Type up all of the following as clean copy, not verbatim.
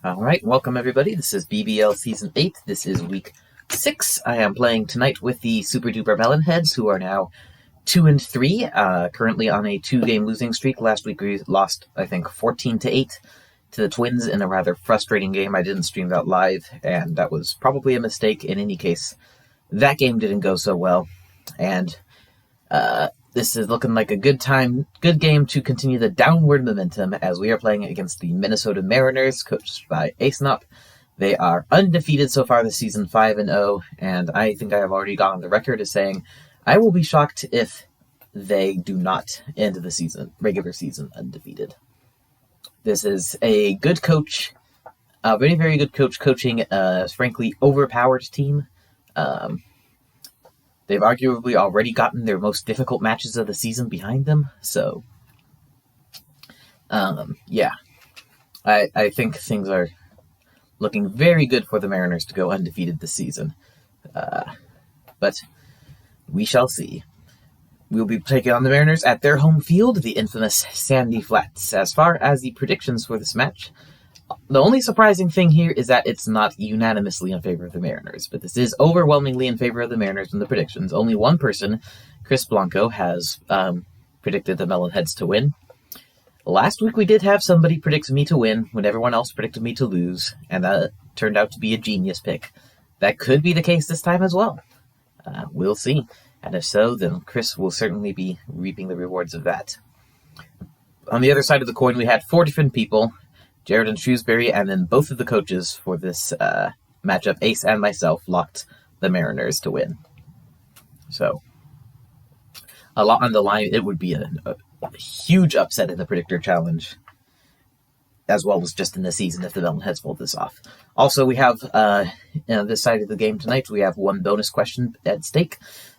Alright, welcome everybody. This is BBL Season 8. This is Week 6. I am playing tonight with the Super Duper Melonheads, who are now 2-3, currently on a 2-game losing streak. Last week we lost, I think, 14-8 to the Twins in a rather frustrating game. I didn't stream that live, and that was probably a mistake. In any case, that game didn't go so well, and this is looking like a good game to continue the downward momentum as we are playing against the Minnesota Mariners, coached by Ace Nup. They are undefeated so far this season, 5-0, and I think I have already gone on the record as saying I will be shocked if they do not end the season, regular season, undefeated. This is a good coach, a very, very good coach coaching a frankly overpowered team. They've arguably already gotten their most difficult matches of the season behind them, so yeah. I think things are looking very good for the Mariners to go undefeated this season. But we shall see. We'll be taking on the Mariners at their home field, the infamous Sandy Flats. As far as the predictions for this match, the only surprising thing here is that it's not unanimously in favor of the Mariners, but this is overwhelmingly in favor of the Mariners in the predictions. Only one person, Chris Blanco, has predicted the Melonheads to win. Last week we did have somebody predict me to win when everyone else predicted me to lose, and that turned out to be a genius pick. That could be the case this time as well. We'll see. And if so, then Chris will certainly be reaping the rewards of that. On the other side of the coin, we had 4 different people, Jared and Shrewsbury, and then both of the coaches for this matchup, Ace and myself, locked the Mariners to win. So, a lot on the line. It would be a huge upset in the Predictor Challenge, as well as just in the season if the Melonheads pulled this off. Also, we have, this side of the game tonight, we have one bonus question at stake.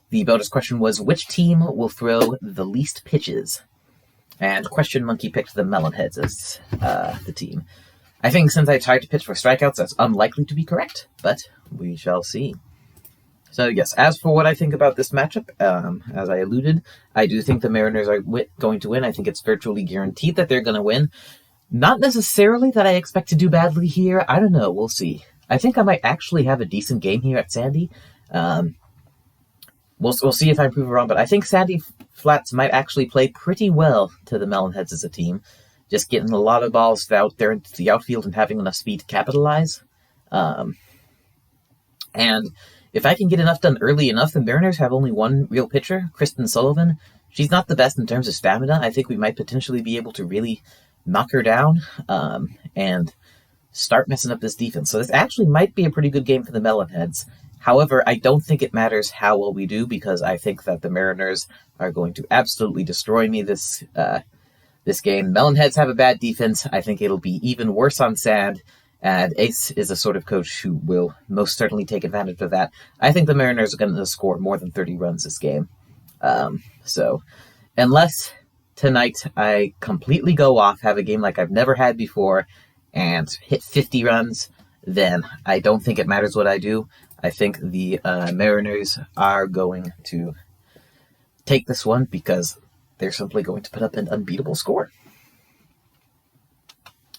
The bonus question was, which team will throw the least pitches? And Question Monkey picked the Melonheads as the team. I think since I tried to pitch for strikeouts, that's unlikely to be correct, but we shall see. So yes, as for what I think about this matchup, as I alluded, I do think the Mariners are going to win. I think it's virtually guaranteed that they're going to win. Not necessarily that I expect to do badly here. I don't know. We'll see. I think I might actually have a decent game here at Sandy. We'll see if I prove it wrong, but I think Sandy Flats might actually play pretty well to the Melonheads as a team. Just getting a lot of balls out there into the outfield and having enough speed to capitalize. And if I can get enough done early enough, the Mariners have only one real pitcher, Kristen Sullivan. She's not the best in terms of stamina. I think we might potentially be able to really knock her down and start messing up this defense. So this actually might be a pretty good game for the Melonheads. However, I don't think it matters how well we do, because I think that the Mariners are going to absolutely destroy me this game. Melonheads have a bad defense. I think it'll be even worse on sand, and Ace is the sort of coach who will most certainly take advantage of that. I think the Mariners are going to score more than 30 runs this game. So, unless tonight I completely go off, have a game like I've never had before, and hit 50 runs, then I don't think it matters what I do. I think the Mariners are going to take this one because they're simply going to put up an unbeatable score.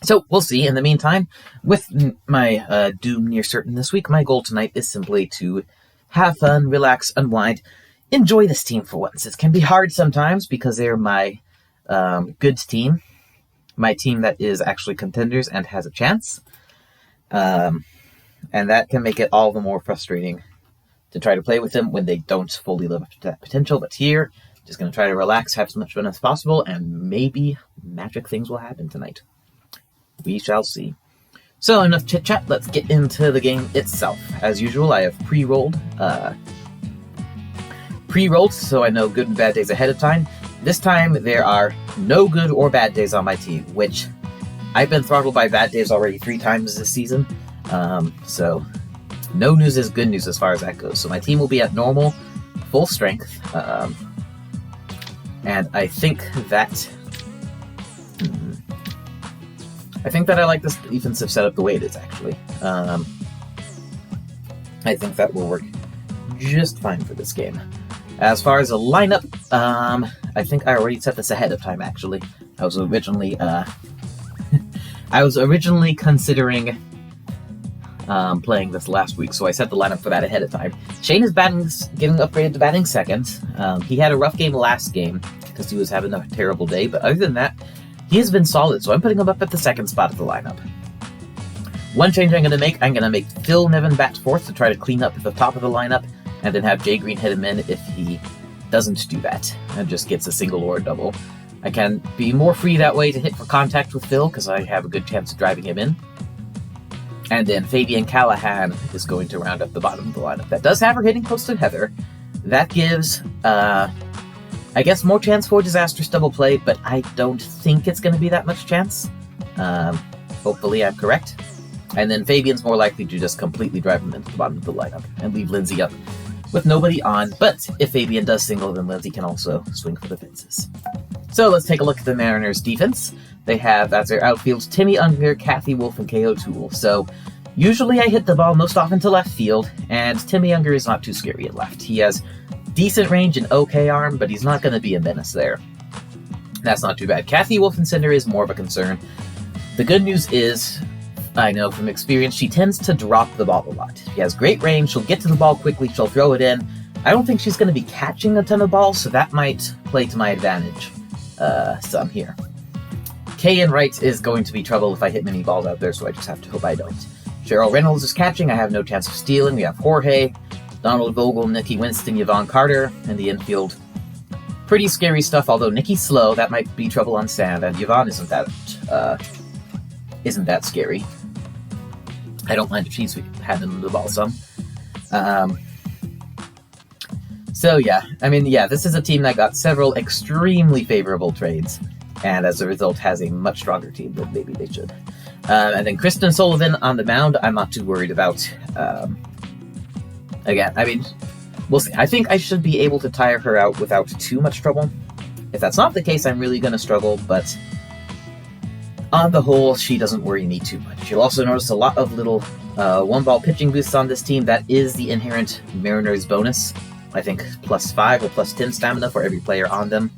So we'll see. In the meantime, with my doom near certain this week, my goal tonight is simply to have fun, relax, unwind, enjoy this team for once. It can be hard sometimes because they're my good team, my team that is actually contenders and has a chance. And that can make it all the more frustrating to try to play with them when they don't fully live up to that potential. But here, just going to try to relax, have as much fun as possible, and maybe magic things will happen tonight. We shall see. So, enough chit-chat, let's get into the game itself. As usual, I have pre-rolled, so I know good and bad days ahead of time. This time, there are no good or bad days on my team, which I've been throttled by bad days already 3 times this season. So no news is good news as far as that goes. So my team will be at normal, full strength, and I think that I like this defensive setup the way it is, actually. I think that will work just fine for this game. As far as a lineup, I think I already set this ahead of time, actually. I was originally I was originally considering playing this last week, so I set the lineup for that ahead of time. Shane is getting upgraded to batting second. He had a rough game last game because he was having a terrible day, but other than that, he has been solid, so I'm putting him up at the second spot of the lineup. One change I'm going to make Phil Nevin bat fourth to try to clean up at the top of the lineup, and then have Jay Green hit him in if he doesn't do that, and just gets a single or a double. I can be more free that way to hit for contact with Phil, because I have a good chance of driving him in. And then Fabian Callahan is going to round up the bottom of the lineup. That does have her hitting close to Heather. That gives, I guess, more chance for disastrous double play, but I don't think it's going to be that much chance. Hopefully I'm correct. And then Fabian's more likely to just completely drive him into the bottom of the lineup and leave Lindsay up with nobody on. But if Fabian does single, then Lindsay can also swing for the fences. So let's take a look at the Mariners' defense. They have, as their outfield, Timmy Unger, Kathy Wolf, and K.O. Toole. So usually I hit the ball most often to left field, and Timmy Unger is not too scary at left. He has decent range and okay arm, but he's not going to be a menace there. That's not too bad. Kathy Wolf in center is more of a concern. The good news is, I know from experience, she tends to drop the ball a lot. She has great range, she'll get to the ball quickly, she'll throw it in. I don't think she's going to be catching a ton of balls, so that might play to my advantage some here. Kay in right is going to be trouble if I hit many balls out there, so I just have to hope I don't. Cheryl Reynolds is catching, I have no chance of stealing. We have Jorge, Donald Vogel, Nikki Winston, Yvonne Carter in the infield. Pretty scary stuff, although Nikki's slow, that might be trouble on sand, and Yvonne isn't that scary. I don't mind if she's handling the ball some. So yeah, this is a team that got several extremely favorable trades, and as a result has a much stronger team than maybe they should. And then Kristen Sullivan on the mound, I'm not too worried about. We'll see. I think I should be able to tire her out without too much trouble. If that's not the case, I'm really going to struggle, but on the whole, she doesn't worry me too much. You'll also notice a lot of little one-ball pitching boosts on this team. That is the inherent Mariners bonus. I think +5 or +10 stamina for every player on them.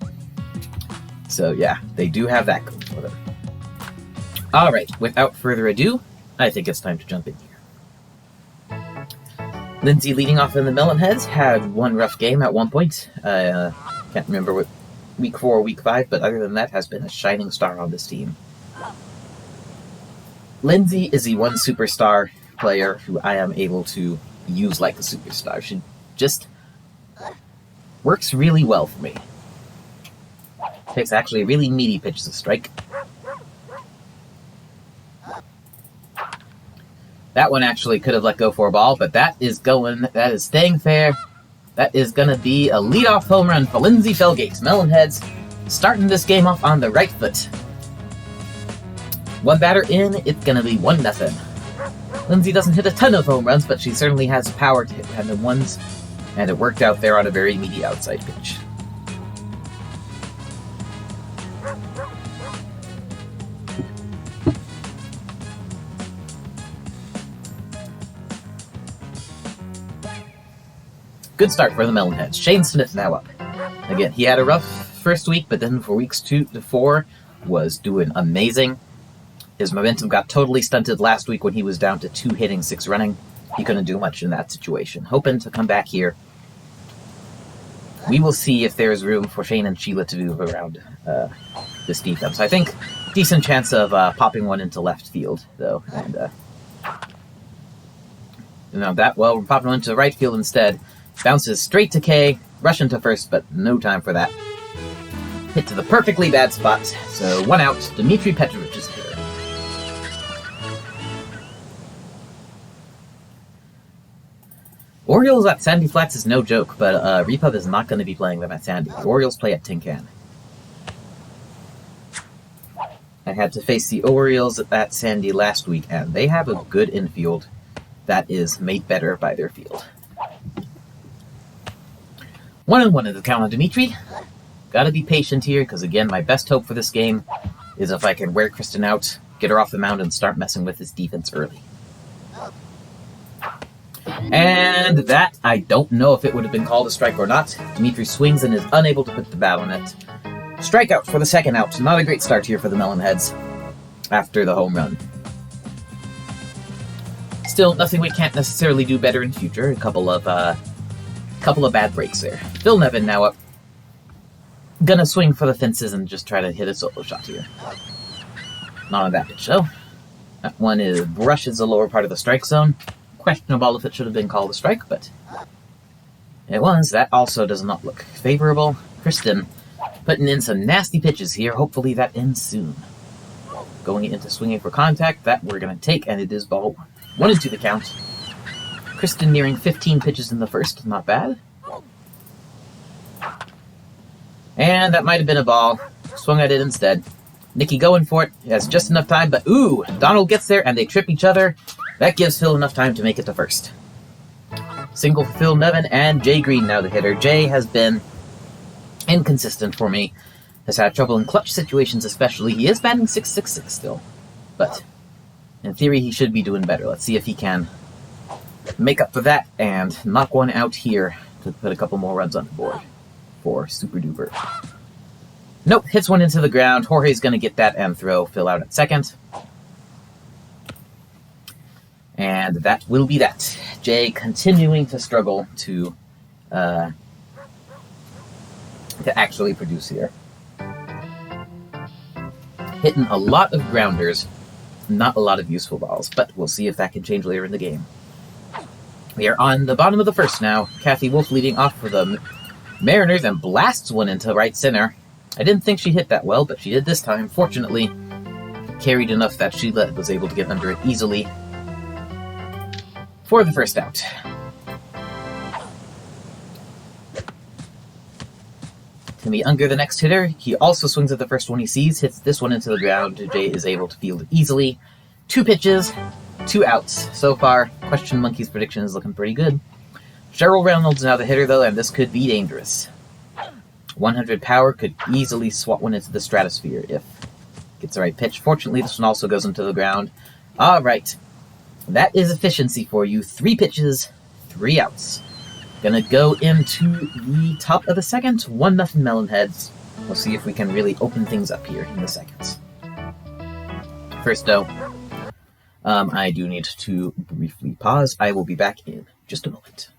So yeah, they do have that going for them. Alright, without further ado, I think it's time to jump in here. Lindsay leading off in the Melonheads had one rough game at one point. Can't remember what week 4 or week 5, but other than that has been a shining star on this team. Lindsay is the one superstar player who I am able to use like a superstar. She just works really well for me. Takes actually a really meaty pitch to strike. That one actually could have let go for a ball, but that is staying fair. That is going to be a leadoff home run for Lindsay Felgate. Melonheads starting this game off on the right foot. One batter in, it's going to be 1-0. Lindsay doesn't hit a ton of home runs, but she certainly has power to hit random ones, and it worked out there on a very meaty outside pitch. Good start for the Melonheads. Shane Smith now up. Again, he had a rough first week, but then for weeks 2 to 4 was doing amazing. His momentum got totally stunted last week when he was down to 2 hitting, 6 running. He couldn't do much in that situation. Hoping to come back here. We will see if there's room for Shane and Sheila to move around this defense. I think decent chance of popping one into left field, though. And we're popping one into right field instead. Bounces straight to K, rush into first, but no time for that. Hit to the perfectly bad spot. So 1 out. Dmitry Petrovich is here. Orioles at Sandy Flats is no joke, but Repub is not going to be playing them at Sandy. The Orioles play at Tin Can. I had to face the Orioles at Sandy last week, and they have a good infield that is made better by their field. 1-1 is the count on Dimitri. Gotta be patient here, because again, my best hope for this game is if I can wear Kristen out, get her off the mound, and start messing with his defense early. And that, I don't know if it would have been called a strike or not. Dimitri swings and is unable to put the bat on it. Strikeout for the second out. Not a great start here for the Melonheads. after the home run. Still, nothing we can't necessarily do better in future. A couple of bad breaks there. Phil Nevin now up. Gonna swing for the fences and just try to hit a solo shot here. Not on that pitch, though. That one brushes the lower part of the strike zone. Questionable if it should have been called a strike, but it was. That also does not look favorable. Kristen putting in some nasty pitches here. Hopefully that ends soon. Going into swinging for contact. That we're going to take, and it is ball 1. 1-2 the count. Kristen nearing 15 pitches in the first. Not bad. And that might have been a ball. Swung at it instead. Nikki going for it. He has just enough time, but ooh, Donald gets there and they trip each other. That gives Phil enough time to make it to first. Single for Phil Nevin and Jay Green now the hitter. Jay has been inconsistent for me. Has had trouble in clutch situations especially. He is batting .666 still. But in theory he should be doing better. Let's see if he can make up for that and knock one out here to put a couple more runs on the board for Super Duper. Nope, hits one into the ground. Jorge's going to get that and throw Phil out at second. And that will be that. Jay continuing to struggle to actually produce here. Hitting a lot of grounders, not a lot of useful balls, but we'll see if that can change later in the game. We are on the bottom of the first now. Kathy Wolf leading off for the Mariners and blasts one into right center. I didn't think she hit that well, but she did this time. Fortunately, carried enough that Sheila was able to get under it easily for the first out. Timmy Unger, the next hitter. He also swings at the first one he sees, hits this one into the ground. Jay is able to field it easily. 2 pitches, 2 outs. So far, Question Monkey's prediction is looking pretty good. Cheryl Reynolds now the hitter, though, and this could be dangerous. 100 power could easily swat one into the stratosphere if it gets the right pitch. Fortunately, this one also goes into the ground. All right. That is efficiency for you. 3 pitches, 3 outs. Gonna go into the top of the second. 1-0 Melonheads. We'll see if we can really open things up here in the seconds. First, though, I do need to briefly pause. I will be back in just a moment.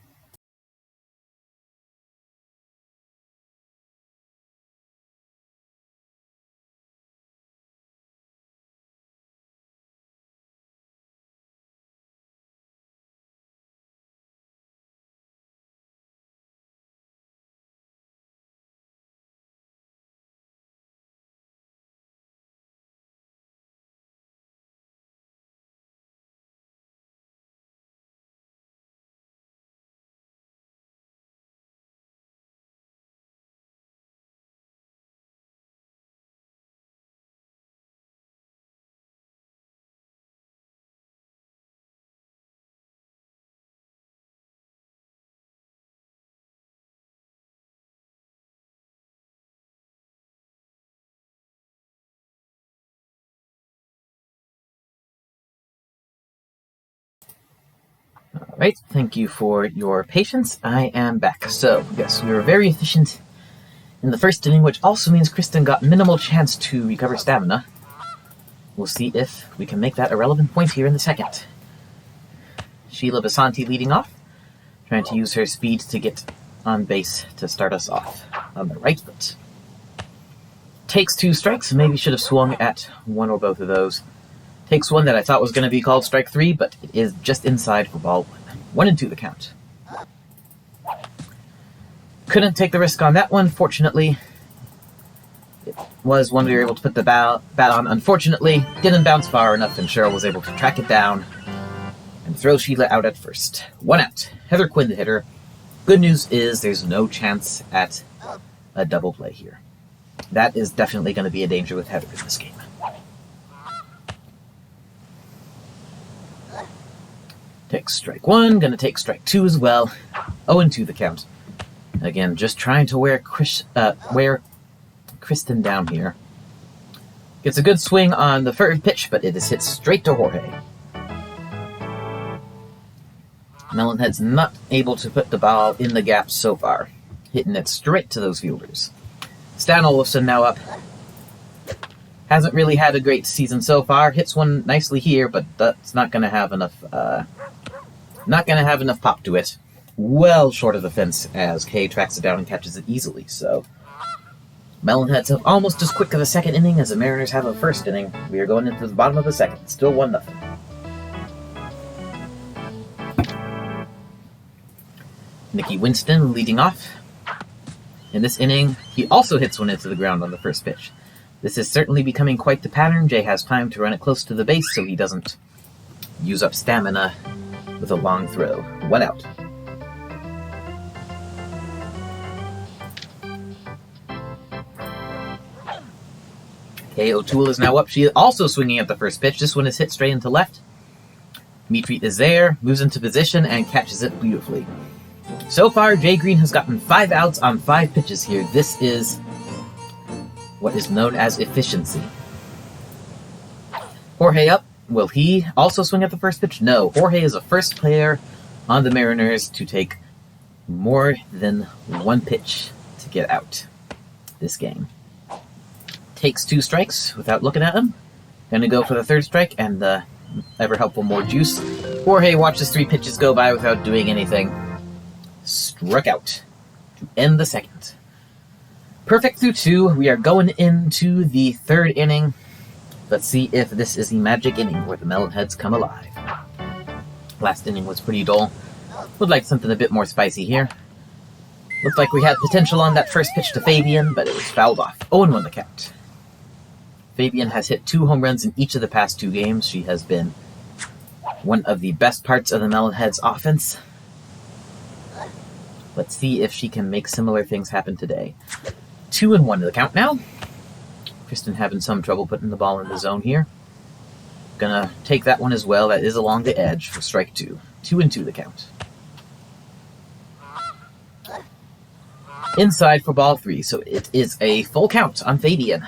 Alright, thank you for your patience. I am back. So, yes, we were very efficient in the first inning, which also means Kristen got minimal chance to recover stamina. We'll see if we can make that a relevant point here in the second. Sheila Basanti leading off, trying to use her speed to get on base to start us off on the right foot. Takes 2 strikes, maybe should have swung at one or both of those. Takes one that I thought was going to be called strike 3, but it is just inside for ball 1. 1-2 the count. Couldn't take the risk on that one, fortunately. It was one we were able to put the bat on. Unfortunately, didn't bounce far enough, and Cheryl was able to track it down and throw Sheila out at first. 1 out. Heather Quinn the hitter. Good news is there's no chance at a double play here. That is definitely going to be a danger with Heather in this game. Takes strike 1, gonna take strike 2 as well. 0-2 the count. Again, just trying to wear Kristen down here. Gets a good swing on the first pitch, but it is hit straight to Jorge. Melonhead's not able to put the ball in the gap so far. Hitting it straight to those fielders. Stan Olafson now up. Hasn't really had a great season so far. Hits one nicely here, but that's not going to have enough. Not going to have enough pop to it. Well short of the fence as Kay tracks it down and catches it easily. So Melonheads have almost as quick of a second inning as the Mariners have a first inning. We are going into the bottom of the second. Still 1-0. Nicky Winston leading off. In this inning, he also hits one into the ground on the first pitch. This is certainly becoming quite the pattern. Jay has time to run it close to the base so he doesn't use up stamina with a long throw. 1 out. Okay, O'Toole is now up. She is also swinging at the first pitch. This one is hit straight into left. Mitri is there, moves into position, and catches it beautifully. So far, Jay Green has gotten 5 outs on 5 pitches here. This is what is known as efficiency. Jorge up. Will he also swing at the first pitch? No. Jorge is the first player on the Mariners to take more than 1 pitch to get out this game. Takes 2 strikes without looking at him. Gonna go for the 3rd strike and the ever helpful more juice. Jorge watches 3 pitches go by without doing anything. Struck out to end the second. Perfect through 2. We are going into the 3rd inning. Let's see if this is the magic inning where the Melonheads come alive. Last inning was pretty dull. Would like something a bit more spicy here. Looked like we had potential on that first pitch to Fabian, but it was fouled off. 0-1 the count. Fabian has hit 2 home runs in each of the past 2 games. She has been one of the best parts of the Melonheads offense. Let's see if she can make similar things happen today. 2-1 to the count now. Kristen having some trouble putting the ball in the zone here. Gonna take that one as well. That is along the edge for strike 2. 2-2 the count. Inside for ball 3, so it is a full count on Fabian.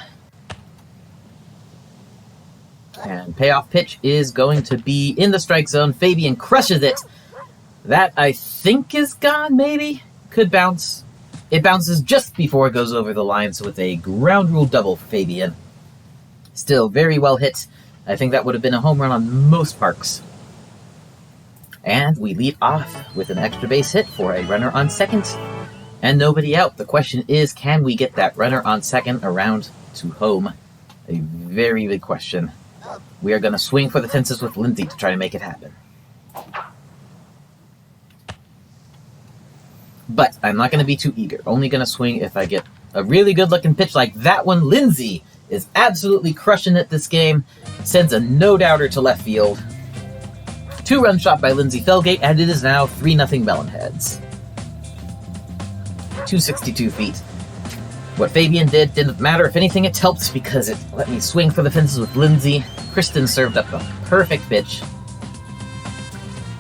And payoff pitch is going to be in the strike zone. Fabian crushes it. That, I think, is gone, maybe? Could bounce. It bounces just before it goes over the line, so it's a ground rule double for Fabian. Still very well hit. I think that would have been a home run on most parks. And we lead off with an extra base hit for a runner on second and nobody out. The question is, can we get that runner on second around to home? A very big question. We are going to swing for the fences with Lindsay to try to make it happen. But I'm not going to be too eager. Only going to swing if I get a really good-looking pitch like that one. Lindsay is absolutely crushing it this game. Sends a no-doubter to left field. 2-run shot by Lindsay Felgate, and it is now 3-0 Melonheads. 262 feet. What Fabian did didn't matter. If anything, it helped because it let me swing for the fences with Lindsay. Kristen served up a perfect pitch.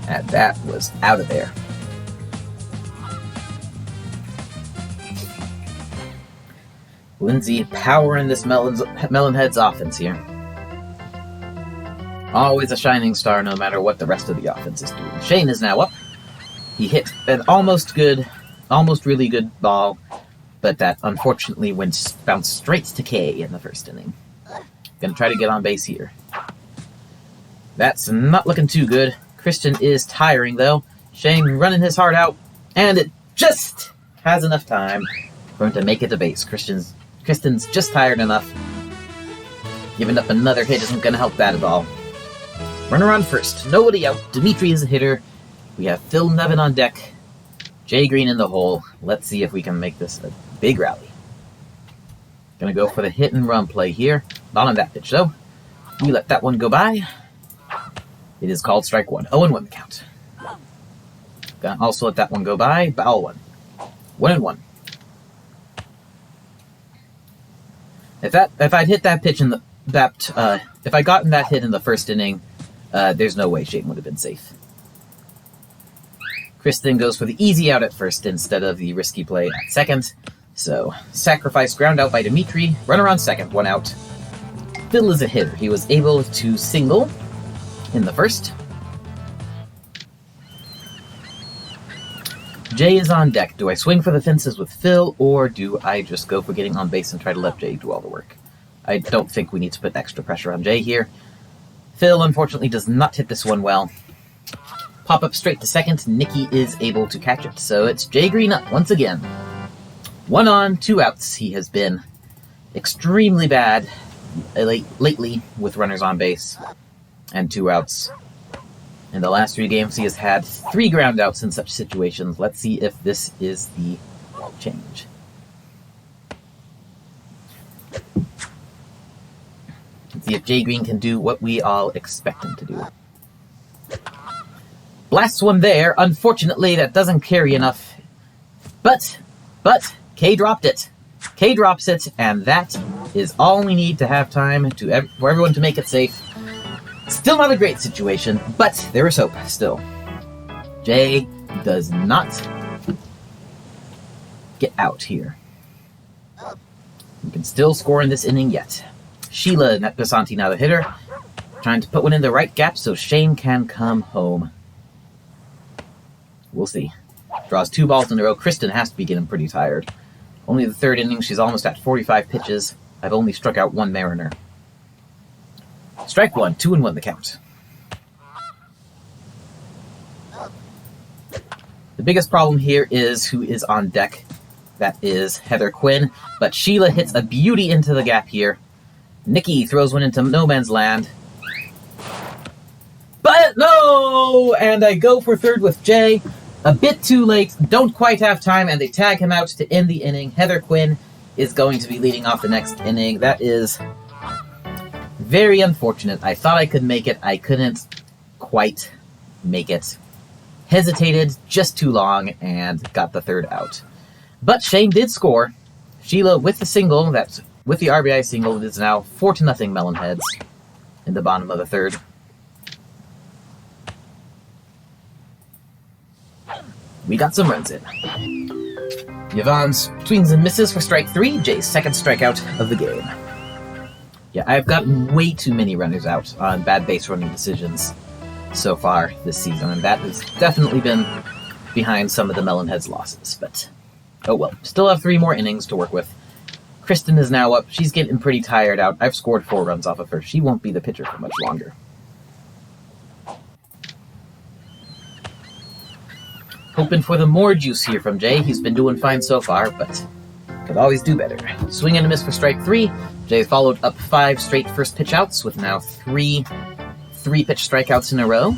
And that was out of there. Lindsay powering this Melonheads offense here. Always a shining star no matter what the rest of the offense is doing. Shane is now up. He hit an almost really good ball, but that unfortunately bounced straight to Kay in the first inning. Gonna try to get on base here. That's not looking too good. Christian is tiring though. Shane running his heart out, and it just has enough time for him to make it to base. Kristen's just tired enough. Giving up another hit isn't going to help that at all. Runner on first. Nobody out. Dimitri is a hitter. We have Phil Nevin on deck. Jay Green in the hole. Let's see if we can make this a big rally. Gonna go for the hit and run play here. Not on that pitch though. We let that one go by. It is called strike 1. 0-1 the count. Gonna also let that one go by. Ball 1. 1-1. If I'd hit that pitch in if I gotten that hit in the first inning, there's no way Shane would have been safe. Kristen goes for the easy out at first instead of the risky play at second. So, sacrifice ground out by Dimitri. Runner on second, 1 out. Phil is a hitter. He was able to single in the first. Jay is on deck. Do I swing for the fences with Phil, or do I just go for getting on base and try to let Jay do all the work? I don't think we need to put extra pressure on Jay here. Phil, unfortunately, does not hit this one well. Pop up straight to second. Nikki is able to catch it. So it's Jay Green up once again. 1 on, 2 outs. He has been extremely bad lately with runners on base and 2 outs. In the last 3 games, he has had 3 ground outs in such situations. Let's see if this is the change. Let's see if Jay Green can do what we all expect him to do. Blasts one there. Unfortunately, that doesn't carry enough. But, K dropped it. K drops it, and that is all we need to have time for everyone to make it safe. Still not a great situation, but there is hope still. Jay does not get out here. We can still score in this inning yet. Sheila Netbasanti now the hitter, trying to put one in the right gap so Shane can come home. We'll see. Draws 2 balls in a row. Kristen has to be getting pretty tired. Only the 3rd inning, she's almost at 45 pitches. I've only struck out 1 Mariner. Strike 1, 2-1 the count. The biggest problem here is who is on deck. That is Heather Quinn, but Sheila hits a beauty into the gap here. Nikki throws one into no man's land. But no! And I go for third with Jay. A bit too late, don't quite have time, and they tag him out to end the inning. Heather Quinn is going to be leading off the next inning. That is very unfortunate. I thought I could make it. I couldn't quite make it. Hesitated just too long and got the 3rd out. But Shane did score. Sheila with the single, with the RBI single, it is now 4-0 Melonheads in the bottom of the 3rd. We got some runs in. Yvonne swings and misses for strike 3, Jay's 2nd strikeout of the game. Yeah, I've gotten way too many runners out on bad base running decisions so far this season, and that has definitely been behind some of the Melonheads losses, but oh well. Still have 3 more innings to work with. Kristen is now up. She's getting pretty tired out. I've scored 4 runs off of her. She won't be the pitcher for much longer. Hoping for the more juice here from Jay. He's been doing fine so far, but could always do better. Swing and a miss for strike 3. Jay followed up 5 straight first pitch outs with now 3 pitch strikeouts in a row.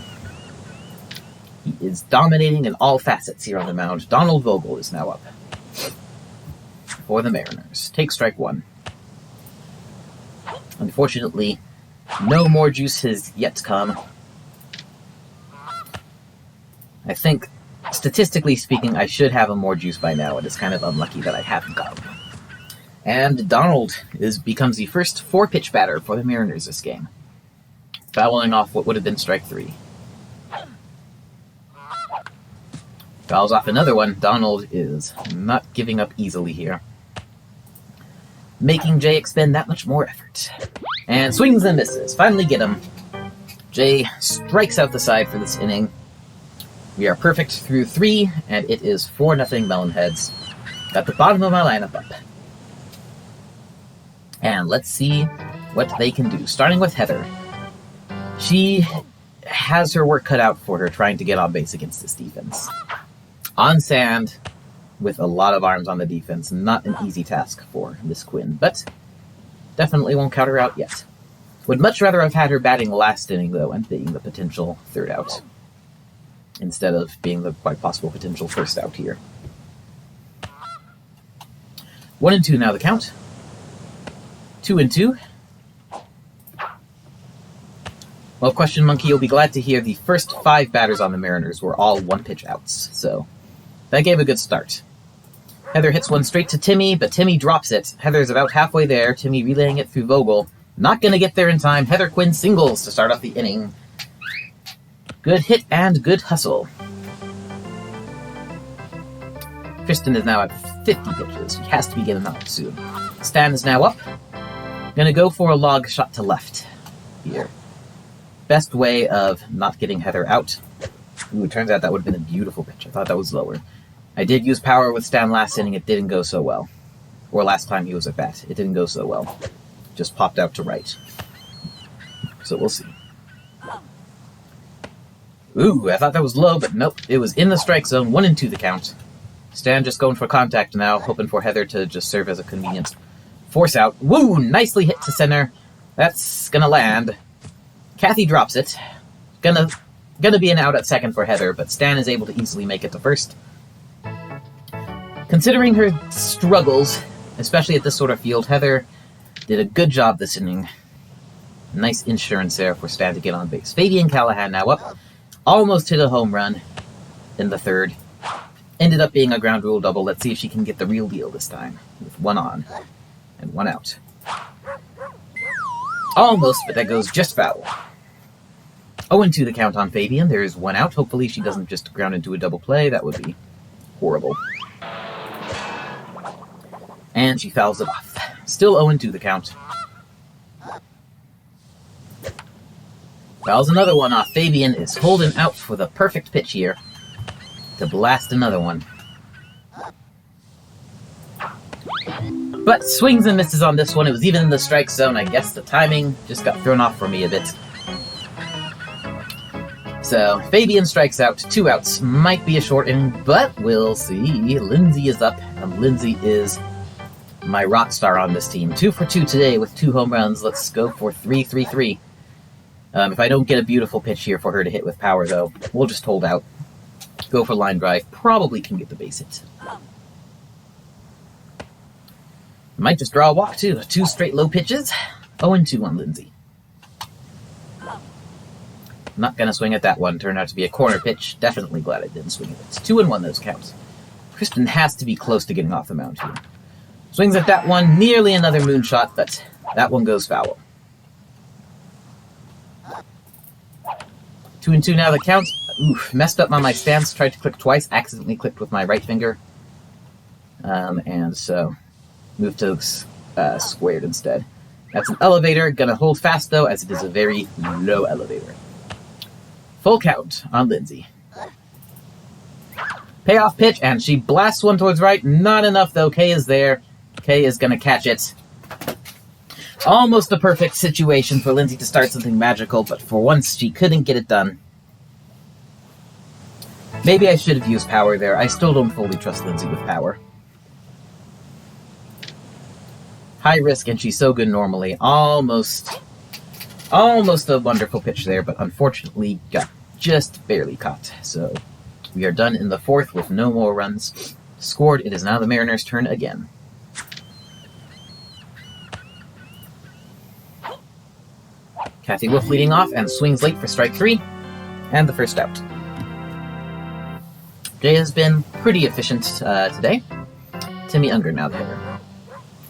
He is dominating in all facets here on the mound. Donald Vogel is now up for the Mariners. Take strike 1. Unfortunately, no more juice has yet to come. I think, statistically speaking, I should have a more juice by now. It is kind of unlucky that I haven't got it. And Donald becomes the first 4-pitch batter for the Mariners this game, fouling off what would have been strike 3. Fouls off another one. Donald is not giving up easily here, making Jay expend that much more effort. And swings and misses. Finally get him. Jay strikes out the side for this inning. We are perfect through 3, and it is 4-0 Melonheads. Got the bottom of my lineup up. And let's see what they can do. Starting with Heather. She has her work cut out for her trying to get on base against this defense. On sand, with a lot of arms on the defense. Not an easy task for Miss Quinn, but definitely won't count her out yet. Would much rather have had her batting last inning, though, and being the potential 3rd out, instead of being the quite possible potential 1st out here. 1-2 now the count. 2-2. Well, Question Monkey, you'll be glad to hear the first 5 batters on the Mariners were all 1-pitch outs, so that gave a good start. Heather hits one straight to Timmy, but Timmy drops it. Heather's about halfway there. Timmy relaying it through Vogel. Not going to get there in time. Heather Quinn singles to start off the inning. Good hit and good hustle. Kristen is now at 50 pitches. He has to be getting up soon. Stan is now up. Gonna go for a log shot to left here. Best way of not getting Heather out. Ooh, it turns out that would have been a beautiful pitch. I thought that was lower. I did use power with Stan last inning. It didn't go so well. Or last time he was at bat. It didn't go so well. just popped out to right. So we'll see. Ooh, I thought that was low, but nope. It was in the strike zone, 1-2 the count. Stan just going for contact now, hoping for Heather to just serve as a convenient force out. Woo! Nicely hit to center. That's gonna land. Kathy drops it. Gonna be an out at second for Heather, but Stan is able to easily make it to first. Considering her struggles, especially at this sort of field, Heather did a good job this inning. Nice insurance there for Stan to get on base. Fabian Callahan now up. Almost hit a home run in the third. Ended up being a ground rule double. Let's see if she can get the real deal this time. With one on and one out. Almost, but that goes just foul. 0-2 the count on Fabian. There is one out. Hopefully she doesn't just ground into a double play. That would be horrible. And she fouls it off. Still 0-2 the count. Fouls another one off. Fabian is holding out for the perfect pitch here to blast another one. But swings and misses on this one. It was even in the strike zone. I guess the timing just got thrown off for me a bit. So, Fabian strikes out. 2 outs. Might be a short inning, but we'll see. Lindsay is up, and Lindsay is my rock star on this team. 2 for 2 today with 2 home runs. Let's go for 3-3-3. If I don't get a beautiful pitch here for her to hit with power, though, we'll just hold out. Go for line drive. Probably can get the base hit. Might just draw a walk, too. 2 straight low pitches. 0-2 on Lindsay. Not going to swing at that one. Turned out to be a corner pitch. Definitely glad I didn't swing at it. It's 2-1 those counts. Kristen has to be close to getting off the mound here. Swings at that one. Nearly another moonshot, but that one goes foul. 2-2 now the count. Oof, messed up on my stance. Tried to click twice. Accidentally clicked with my right finger. And so moved to squared instead. That's an elevator. Gonna hold fast, though, as it is a very low elevator. Full count on Lindsay. Payoff pitch, and she blasts one towards right. Not enough, though. Kay is there. Kay is gonna catch it. Almost a perfect situation for Lindsay to start something magical, but for once she couldn't get it done. Maybe I should have used power there. I still don't fully trust Lindsay with power. High risk, and she's so good normally. Almost a wonderful pitch there, but unfortunately got just barely caught. So we are done in the 4th with no more runs scored. It is now the Mariners' turn again. Kathy Wolf leading off and swings late for strike 3 and the first out. Jay has been pretty efficient today. Timmy Unger now the hitter.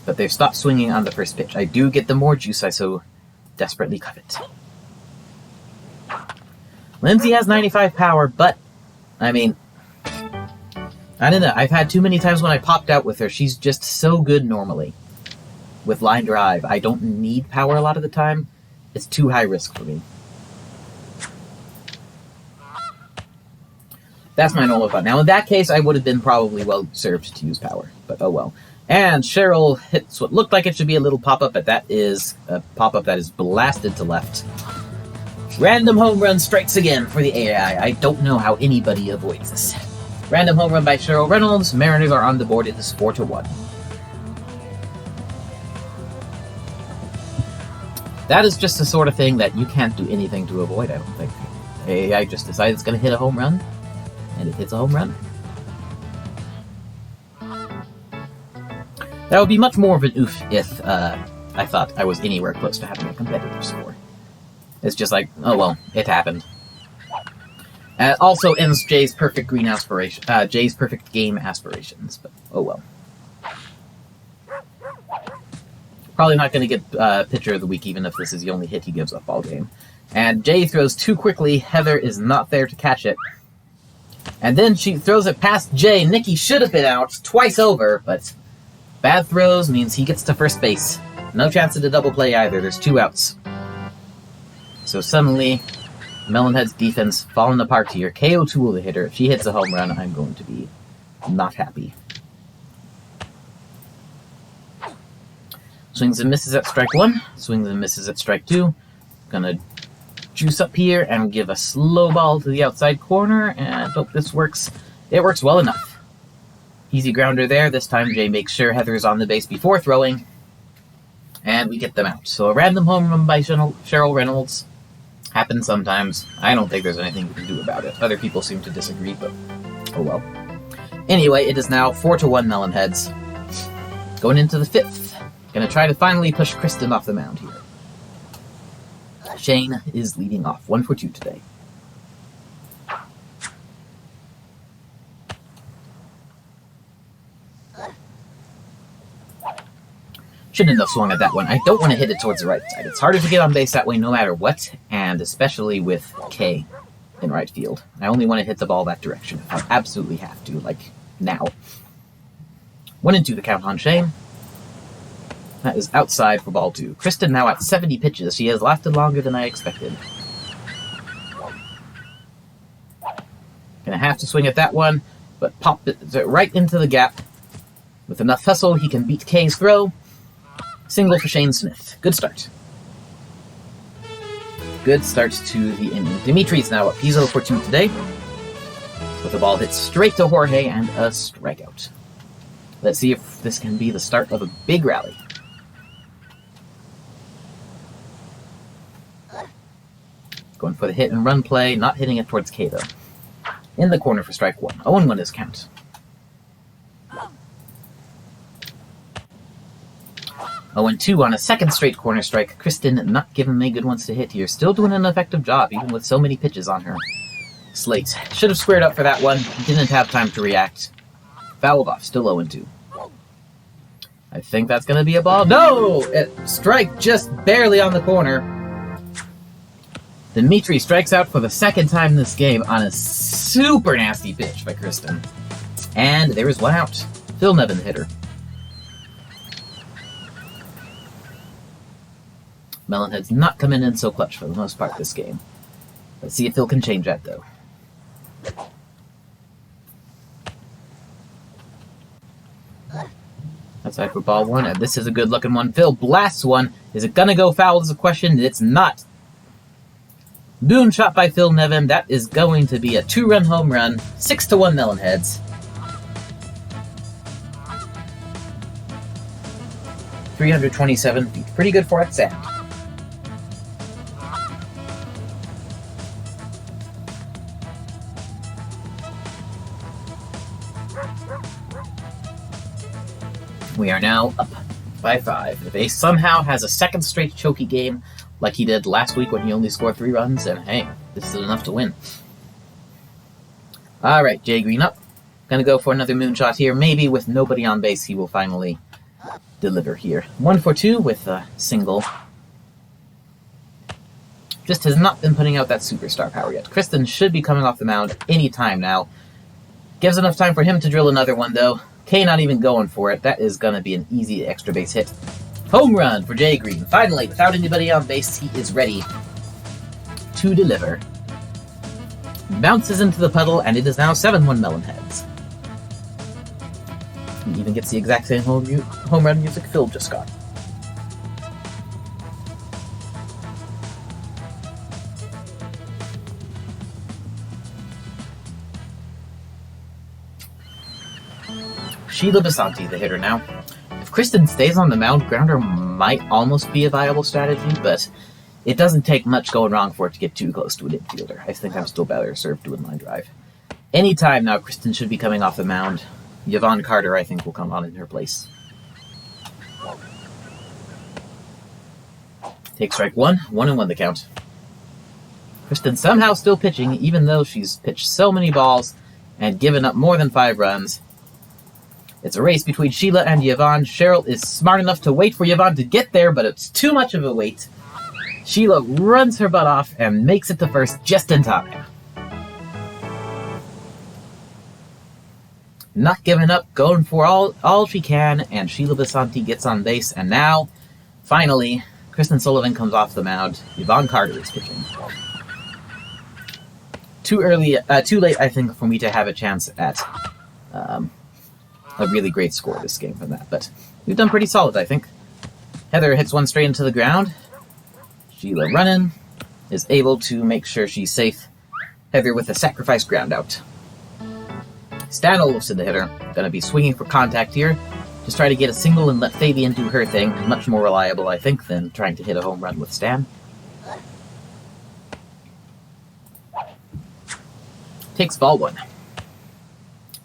But they've stopped swinging on the first pitch. I do get the more juice I so desperately covet. Lindsay has 95 power, but, I mean, I don't know. I've had too many times when I popped out with her. She's just so good normally. With line drive, I don't need power a lot of the time. It's too high risk for me. That's my normal thought. Now, in that case, I would have been probably well-served to use power, but oh well. And Cheryl hits what looked like it should be a little pop-up, but that is a pop-up that is blasted to left. Random home run strikes again for the AI. I don't know how anybody avoids this. Random home run by Cheryl Reynolds. Mariners are on the board. It is 4-1. That is just the sort of thing that you can't do anything to avoid, I don't think. AI just decides it's going to hit a home run, and it hits a home run. That would be much more of an oof if I thought I was anywhere close to having a competitive score. It's just like, oh well, it happened. Also ends Jay's perfect Jay's perfect game aspirations, but oh well. Probably not going to get pitcher of the week, even if this is the only hit he gives up all game. And Jay throws too quickly. Heather is not there to catch it. And then she throws it past Jay. Nikki should have been out twice over, but bad throws means he gets to first base. No chance of a double play either. There's 2 outs. So suddenly, Melonheads' defense falling apart here. Kay O'Toole, the hitter. If she hits a home run, I'm going to be not happy. Swings and misses at strike one. Swings and misses at strike two. Gonna juice up here and give a slow ball to the outside corner, and hope this works. It works well enough. Easy grounder there. This time Jay makes sure Heather's on the base before throwing, and we get them out. So a random home run by Cheryl Reynolds. Happens sometimes. I don't think there's anything you can do about it. Other people seem to disagree, but oh well. Anyway, it is now 4-1 Melonheads. Going into the fifth. Gonna try to finally push Kristen off the mound here. Shane is leading off. 1 for 2 today. Shouldn't have swung at that one. I don't want to hit it towards the right side. It's harder to get on base that way no matter what, and especially with K in right field. I only want to hit the ball that direction if I absolutely have to, like now. 1-2 the count on Shane. That is outside for ball 2. Kristen now at 70 pitches. She has lasted longer than I expected. Gonna have to swing at that one, but pop it right into the gap. With enough hustle, he can beat K's throw. Single for Shane Smith. Good start. Good start to the inning. Dimitri's now up. He's 0 for 2 today. With the ball hit straight to Jorge and a strikeout. Let's see if this can be the start of a big rally. Going for the hit and run play, not hitting it towards K though. In the corner for strike 1. 0-1 is count. 0-2 on a second straight corner strike. Kristen not giving me good ones to hit here. Still doing an effective job, even with so many pitches on her slate. Should have squared up for that one. Didn't have time to react. Fouled off. Still 0-2. I think that's going to be a ball. No! Strike just barely on the corner. Dimitri strikes out for the second time this game on a super nasty pitch by Kristen. And there is one out. Phil Nevin, the hitter. Melonheads not coming in so clutch for the most part this game. Let's see if Phil can change that, though. Outside for ball 1, and this is a good-looking one. Phil blasts one. Is it gonna go foul is a question. It's not. Boon shot by Phil Nevin. That is going to be a 2-run home run. 6-1 Melonheads. 327 feet. Pretty good for it, sand. We are now up by 5. If Ace somehow has a second straight choky game, like he did last week when he only scored 3 runs, and hey, this is enough to win. Alright, Jay Green up. Gonna go for another moonshot here. Maybe with nobody on base, he will finally deliver here. 1 for 2 with a single. Just has not been putting out that superstar power yet. Kristen should be coming off the mound any time now. Gives enough time for him to drill another one, though. K not even going for it. That is going to be an easy extra base hit. Home run for Jay Green. Finally, without anybody on base, he is ready to deliver. Bounces into the puddle, and it is now 7-1 Melonheads. He even gets the exact same home run music Phil just got. Sheila Basanti, the hitter now. If Kristen stays on the mound, grounder might almost be a viable strategy, but it doesn't take much going wrong for it to get too close to an infielder. I think I'm still better served doing line drive. Anytime now, Kristen should be coming off the mound. Yvonne Carter, I think, will come on in her place. Take strike 1, 1-1 the count. Kristen somehow still pitching, even though she's pitched so many balls and given up more than 5 runs. It's a race between Sheila and Yvonne. Cheryl is smart enough to wait for Yvonne to get there, but it's too much of a wait. Sheila runs her butt off and makes it to first just in time. Not giving up, going for all she can, and Sheila Basanti gets on base. And now, finally, Kristen Sullivan comes off the mound. Yvonne Carter is pitching. Too late, I think, for me to have a chance at a really great score this game from that, but we've done pretty solid, I think. Heather hits one straight into the ground. Sheila running is able to make sure she's safe. Heather with a sacrifice ground out. Stan Olofsson, the hitter, going to be swinging for contact here. Just try to get a single and let Fabian do her thing. Much more reliable, I think, than trying to hit a home run with Stan. Takes ball one.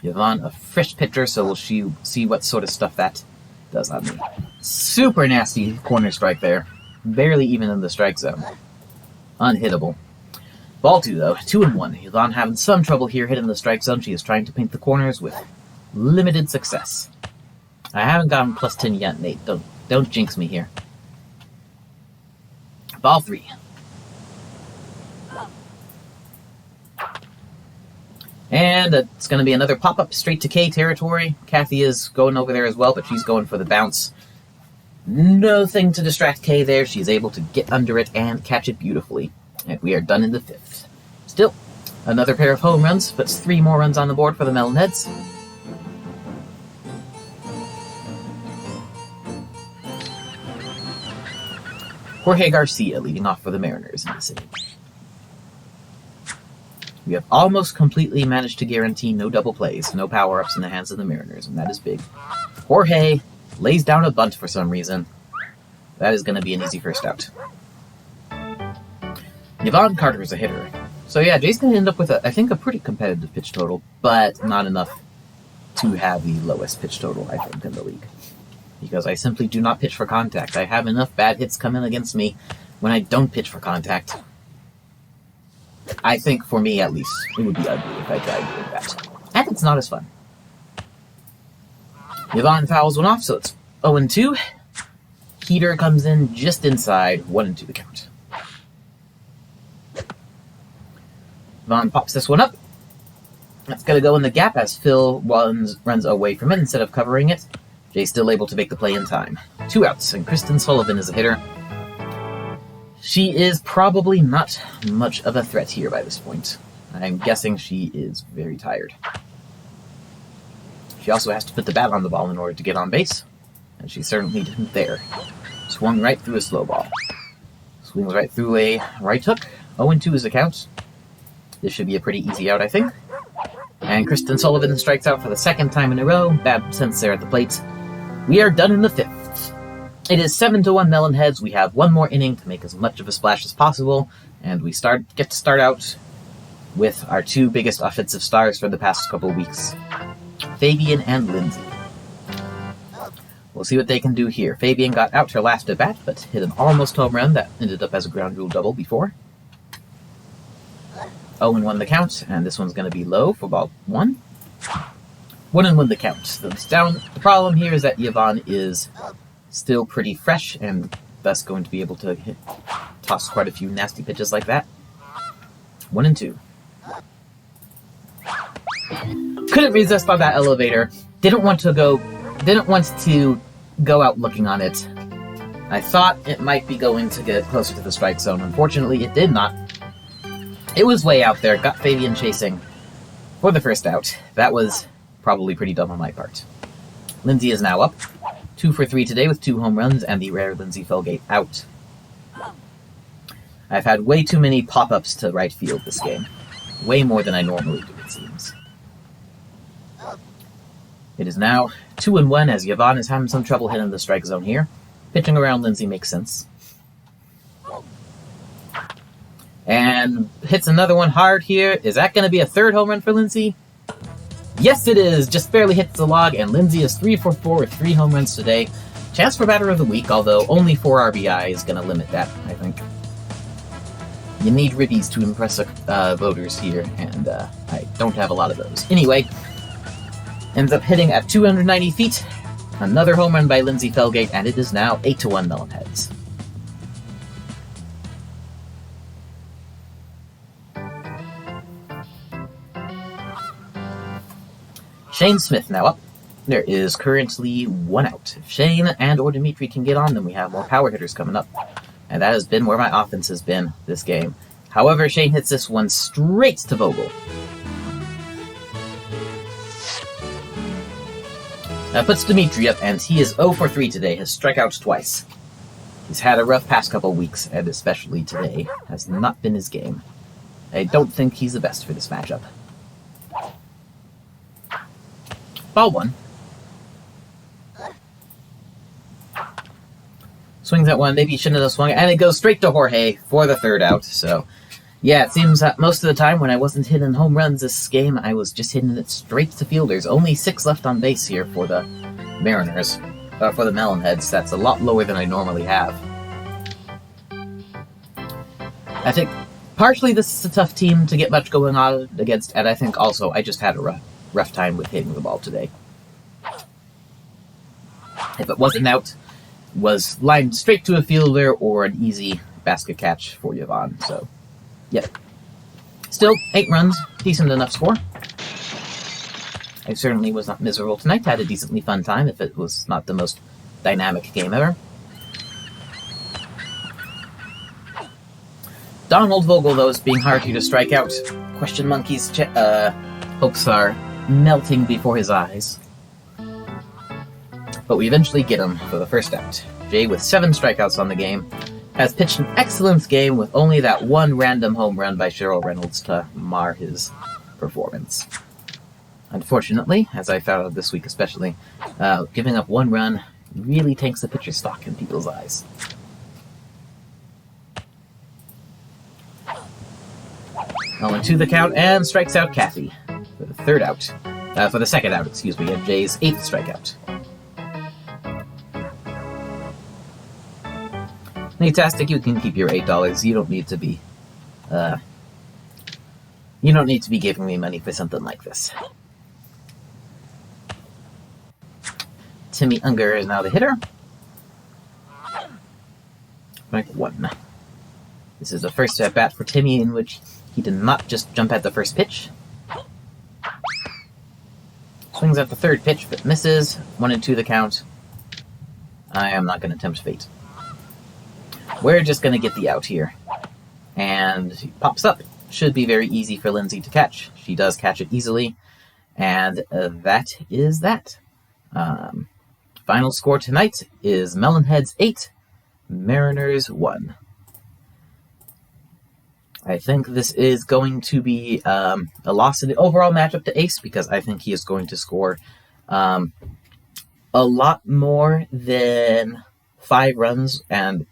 Yvonne, a fresh pitcher, so we'll see what sort of stuff that does on me. Super nasty corner strike there. Barely even in the strike zone. Unhittable. Ball two, though. 2-1. Yvonne having some trouble here hitting the strike zone. She is trying to paint the corners with limited success. I haven't gotten plus 10 yet, Nate. Don't jinx me here. Ball three. And it's going to be another pop-up straight to K territory. Kathy is going over there as well, but she's going for the bounce. Nothing to distract K there. She's able to get under it and catch it beautifully. And we are done in the fifth. Still, another pair of home runs, but 3 more runs on the board for the Melonheads. Jorge Garcia leading off for the Mariners in the city. We have almost completely managed to guarantee no double plays, no power-ups in the hands of the Mariners, and that is big. Jorge lays down a bunt for some reason. That is going to be an easy first out. Yvonne Carter is a hitter. So yeah, Jay's going to end up with, I think, a pretty competitive pitch total, but not enough to have the lowest pitch total, I think, in the league. Because I simply do not pitch for contact. I have enough bad hits come in against me when I don't pitch for contact. I think, for me at least, it would be ugly if I tried doing that. And it's not as fun. Yvonne fouls one off, so it's 0-2. Heater comes in just inside, 1-2 the count. Yvonne pops this one up. That's going to go in the gap as Phil runs away from it instead of covering it. Jay's still able to make the play in time. 2 outs, and Kristen Sullivan is a hitter. She is probably not much of a threat here by this point. I'm guessing she is very tired. She also has to put the bat on the ball in order to get on base, and she certainly didn't there. Swung right through a slow ball. Swings right through a right hook. 0-2 is the count. This should be a pretty easy out, I think. And Kristen Sullivan strikes out for the 2nd time in a row. Bad sense there at the plate. We are done in the 5th. It is 7-1 Melonheads. We have 1 more inning to make as much of a splash as possible, and we get to start out with our 2 biggest offensive stars for the past couple of weeks, Fabian and Lindsay. We'll see what they can do here. Fabian got out her last at bat, but hit an almost home run that ended up as a ground rule double before. 0-1 the count, and this one's going to be low for ball 1. 1-1 the count. The problem here is that Yvonne is still pretty fresh, and thus going to be able to toss quite a few nasty pitches like that. 1-2. Couldn't resist on that elevator. Didn't want to go out looking on it. I thought it might be going to get closer to the strike zone. Unfortunately, it did not. It was way out there. Got Fabian chasing for the first out. That was probably pretty dumb on my part. Lindsay is now up. 2 for 3 today with 2 home runs and the rare Lindsay Felgate out. I've had way too many pop-ups to right field this game. Way more than I normally do, it seems. It is now 2-1 as Yvonne is having some trouble hitting the strike zone here. Pitching around Lindsay makes sense. And hits another one hard here. Is that going to be a 3rd home run for Lindsay? Yes, it is. Just barely hits the log, and Lindsay is 3 for 4 with 3 home runs today. Chance for batter of the week, although only 4 RBI is going to limit that, I think. You need ribbies to impress voters here, and I don't have a lot of those. Anyway, ends up hitting at 290 feet. Another home run by Lindsay Felgate, and it is now 8-1 Melonheads. Shane Smith now up. There is currently 1 out. If Shane and or Dimitri can get on, then we have more power hitters coming up. And that has been where my offense has been this game. However, Shane hits this one straight to Vogel. That puts Dimitri up, and he is 0 for 3 today. His strikeouts twice. He's had a rough past couple weeks, and especially today has not been his game. I don't think he's the best for this matchup. Ball 1. Swings at 1, maybe he shouldn't have swung it, and it goes straight to Jorge for the 3rd out. So, yeah, it seems that most of the time when I wasn't hitting home runs this game, I was just hitting it straight to fielders. Only 6 left on base here for the Mariners. For the Melonheads, that's a lot lower than I normally have. I think partially this is a tough team to get much going on against, and I think also I just had a rough time with hitting the ball today. If it wasn't out, was lined straight to a fielder or an easy basket catch for Yvonne. So, yeah. Still, 8 runs, decent enough score. I certainly was not miserable tonight. Had a decently fun time, if it was not the most dynamic game ever. Donald Vogel, though, is being hard here to strike out. Question Monkey's hopes are melting before his eyes. But we eventually get him for the 1st out. Jay, with 7 strikeouts on the game, has pitched an excellent game with only that one random home run by Cheryl Reynolds to mar his performance. Unfortunately, as I found out this week especially, giving up 1 run really tanks the pitcher's stock in people's eyes. Oh, and 2 the count, and strikes out Kathy for the 3rd out. For the 2nd out, excuse me, and Jay's 8th strikeout. Fantastic, you can keep your $8. You don't need to be, giving me money for something like this. Timmy Unger is now the hitter. Strike 1. This is the first at bat for Timmy, in which he did not just jump at the first pitch. Swings at the 3rd pitch, but misses. 1 and 2 the count. I am not going to tempt fate. We're just going to get the out here. And he pops up. Should be very easy for Lindsay to catch. She does catch it easily. And that is that. Final score tonight is Melonheads 8, Mariners 1. I think this is going to be a loss in the overall matchup to Ace, because I think he is going to score a lot more than 5 runs, and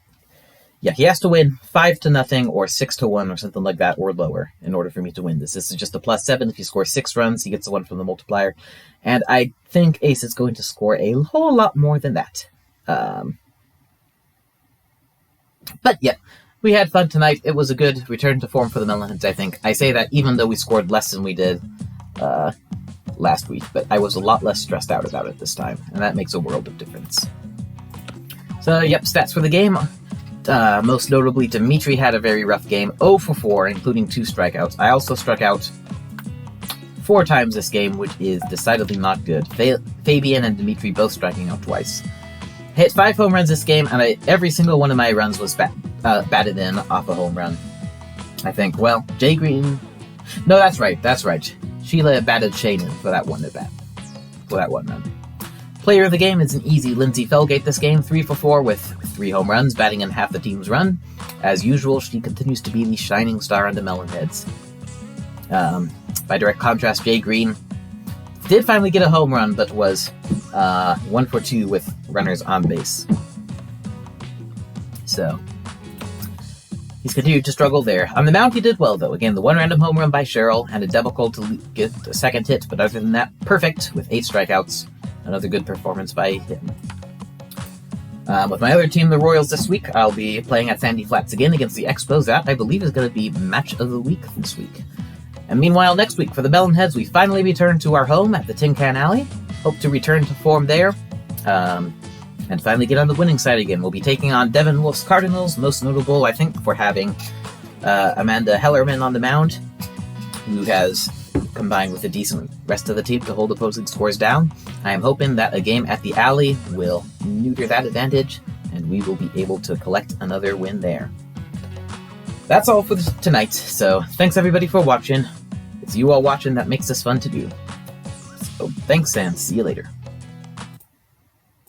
yeah, he has to win 5-0 or 6-1 or something like that, or lower, in order for me to win this. This is just a +7. If he scores 6 runs, he gets the 1 from the multiplier, and I think Ace is going to score a whole lot more than that. But yeah, we had fun tonight. It was a good return to form for the Melonheads, I think. I say that even though we scored less than we did last week, but I was a lot less stressed out about it this time, and that makes a world of difference. So, yep, stats for the game. Most notably, Dimitri had a very rough game, 0 for 4, including 2 strikeouts. I also struck out 4 times this game, which is decidedly not good. Fabian and Dimitri both striking out twice. Hit 5 home runs this game, and every single one of my runs was batted in off a home run. I think, well, Jay Green... No, that's right. Sheila batted Shane in for that one at-bat. For that one run. Player of the game is an easy Lindsay Felgate this game, 3 for 4 with 3 home runs, batting in half the team's run. As usual, she continues to be the shining star on the Melonheads. By direct contrast, Jay Green did finally get a home run, but was 1 for 2 with runners on base. So, he's continued to struggle there. On the mound, he did well, though. Again, the 1 random home run by Cheryl, and a debacle to get a 2nd hit, but other than that, perfect, with 8 strikeouts. Another good performance by him. With my other team, the Royals, this week, I'll be playing at Sandy Flats again against the Expos. That, I believe, is going to be match of the week this week. And meanwhile, next week, for the Melonheads, we finally return to our home at the Tin Can Alley. Hope to return to form there. And finally get on the winning side again. We'll be taking on Devin Wolf's Cardinals, most notable, I think, for having Amanda Hellerman on the mound, who has combined with a decent rest of the team to hold opposing scores down. I am hoping that a game at the Alley will neuter that advantage, and we will be able to collect another win there. That's all for tonight, so thanks everybody for watching. It's you all watching that makes this fun to do. So thanks, and see you later.